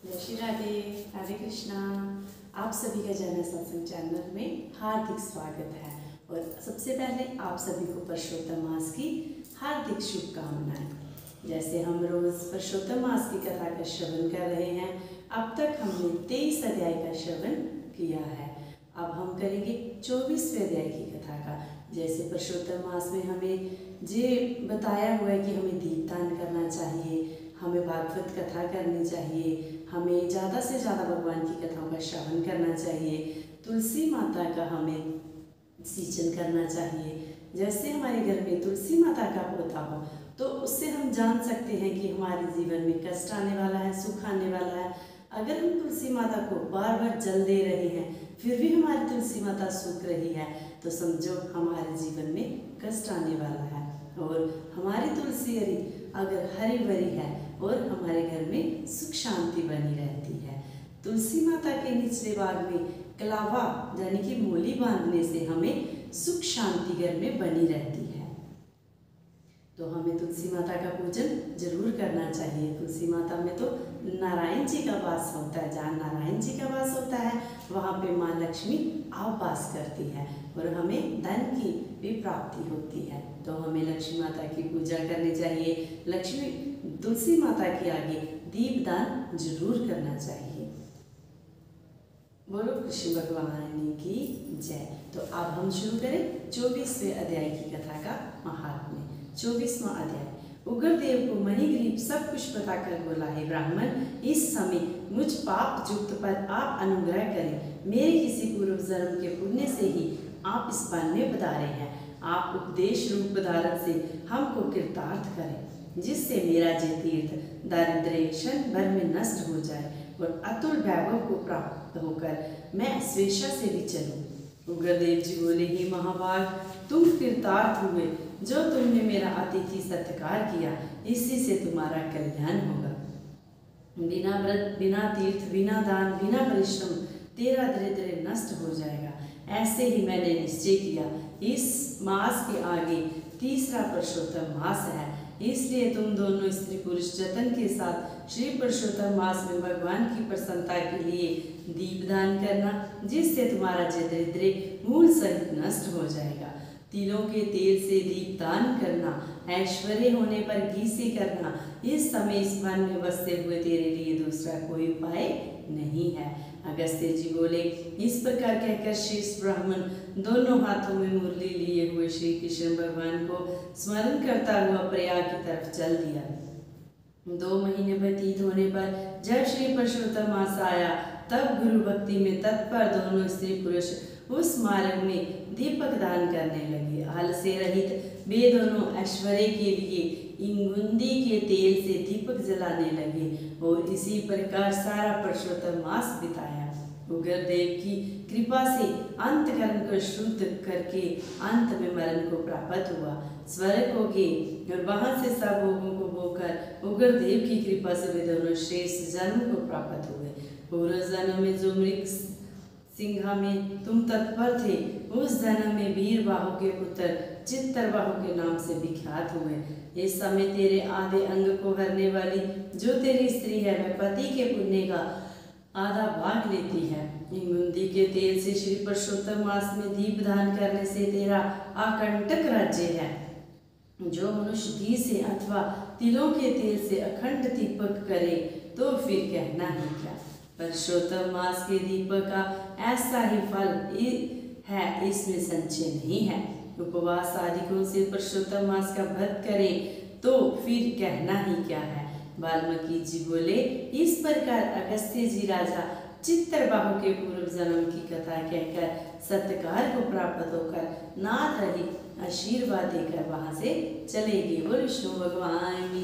जय श्री राधे, राधे कृष्णा। आप सभी का जन सत्संग चैनल में हार्दिक स्वागत है। और सबसे पहले आप सभी को परशोत्तम मास की हार्दिक शुभकामनाएं। जैसे हम रोज परशोत्तम मास की कथा का श्रवण कर रहे हैं, अब तक हमने 23 अध्याय का श्रवण किया है। अब हम करेंगे 24वें अध्याय की कथा का। जैसे परशोत्तम मास में हमें ये बताया हुआ है कि हमें दीपदान करना चाहिए, हमें भागवत कथा करनी चाहिए, हमें ज़्यादा से ज़्यादा भगवान की कथाओं का श्रवण करना चाहिए, तुलसी माता का हमें सिंचन करना चाहिए। जैसे हमारे घर में तुलसी माता का पौधा हो तो उससे हम जान सकते हैं कि हमारे जीवन में कष्ट आने वाला है, सुख आने वाला है। अगर हम तुलसी माता को बार बार जल दे रहे हैं फिर भी हमारी तुलसी माता सूख रही है तो समझो हमारे जीवन में कष्ट आने वाला है। और हमारी तुलसी अगर हरी भरी है और हमारे घर में सुख शांति बनी रहती है। तुलसी माता के निचले भाग में कलावा यानी कि मोली बांधने से हमें सुख शांति घर में बनी रहती है। तो हमें तुलसी माता का पूजन जरूर करना चाहिए। तुलसी माता में तो नारायण जी का वास होता है। जहाँ नारायण जी का वास होता है वहाँ पे माँ लक्ष्मी आप वास करती है और हमें धन की भी प्राप्ति होती है। तो हमें लक्ष्मी माता की पूजा करनी चाहिए। लक्ष्मी तुलसी माता के आगे दीपदान जरूर करना चाहिए। बोलो कृष्ण भगवान की जय। तो अब हम शुरू करें 24वें अध्याय की कथा का महात्म्य। 24वां अध्याय। उग्रदेव को मणिग्रीव सब कुछ बताकर बोला, है ब्राह्मण, इस समय मुझ पाप युक्त पर आप अनुग्रह करें। मेरे किसी पूर्व जन्म के पुण्य से ही आप इस वन में पधारे हैं। आप उपदेश रूप पदार्थ से हमको कृतार्थ करें, जिससे मेरा ये तीर्थ दारिद्र्य क्षण भर में नष्ट हो जाए और अतुल वैभव को प्राप्त होकर मैं स्वेच्छा से भी चलूं। उग्रदेव जी बोले, ही महाभाग, तुम कृतार्थ हुए। जो तुमने मेरा अतिथि सत्कार किया इसी से तुम्हारा कल्याण होगा। बिना व्रत, बिना तीर्थ, बिना दान, बिना परिश्रम तेरा दरिद्र नष्ट हो जाएगा। ऐसे ही मैंने निश्चय किया। इस मास के आगे तीसरा परशोत्तम मास है, इसलिए तुम दोनों स्त्री पुरुष जतन के साथ श्री परशोत्तम मास में भगवान की प्रसन्नता के लिए दीपदान करना, जिससे तुम्हारा दरिद्र मूल सहित नष्ट हो जाएगा। तिलों के तेल से दीपदान करना, ऐश्वर्य होने पर घी से करना, इस समय इस वन में बसते हुए तेरे लिए दूसरा कोई उपाय नहीं है। अगस्त्य जी बोले, इस प्रकार कहकर शेष ब्राह्मण दोनों हाथों में मुरली लिए हुए श्री कृष्ण भगवान को स्मरण करता हुआ प्रयाग की तरफ चल दिया। 2 महीने व्यतीत होने पर जब श्री परशोत्तम मास आया तब गुरु भक्ति में तत्पर दोनों स्त्री पुरुष उस मार्ग में दीपक दान करने लगे। आलस्य रहित वे दोनों ऐश्वर्य के लिए इंगुंदी के तेल से दीपक जलाने लगे और इसी प्रकार सारा परशोत्तम मास बिताया। उग्रदेव की कृपा से अंतकरण को शुद्ध करके अंत में मरण को प्राप्त हुआ। स्वर्ग को गए और वहां से सब भोगों को भोगकर उग्रदेव की कृपा से वे दोनों श्रेष्ठ जन्म को प्राप्त हुए। पूर्व जन्म में जो मृग सिंहा में तुम तत्पर थे, उस जन्म में वीर बाहु के पुत्र चित्तरबाहु के नाम से विख्यात हुए। इस समय तेरे आधे अंग को हरने वाली जो तेरी स्त्री है वह पति के पुण्य का आधा भाग लेती है। इंगुंदी के तेल से श्री परशोत्तम मास में दीपदान करने से तेरा आकंटक राज्य है। जो मनुष्य घी से अथवा तिलों के तेल से अखंड दीपक करे तो फिर कहना ही क्या। परशोत्तम मास के दीपक का ऐसा ही फल है, इसमें संशय नहीं है। उपवास आदिकों से परशोत्तम मास का व्रत करें तो फिर कहना ही क्या है। वाल्मीकि जी बोले, इस प्रकार अगस्त्य जी राजा चित्तरबाहु के पूर्व जन्म की कथा कहकर सत्कार को प्राप्त होकर नाथ रहित आशीर्वाद देकर वहां से चले गए। बोल विष्णु भगवान की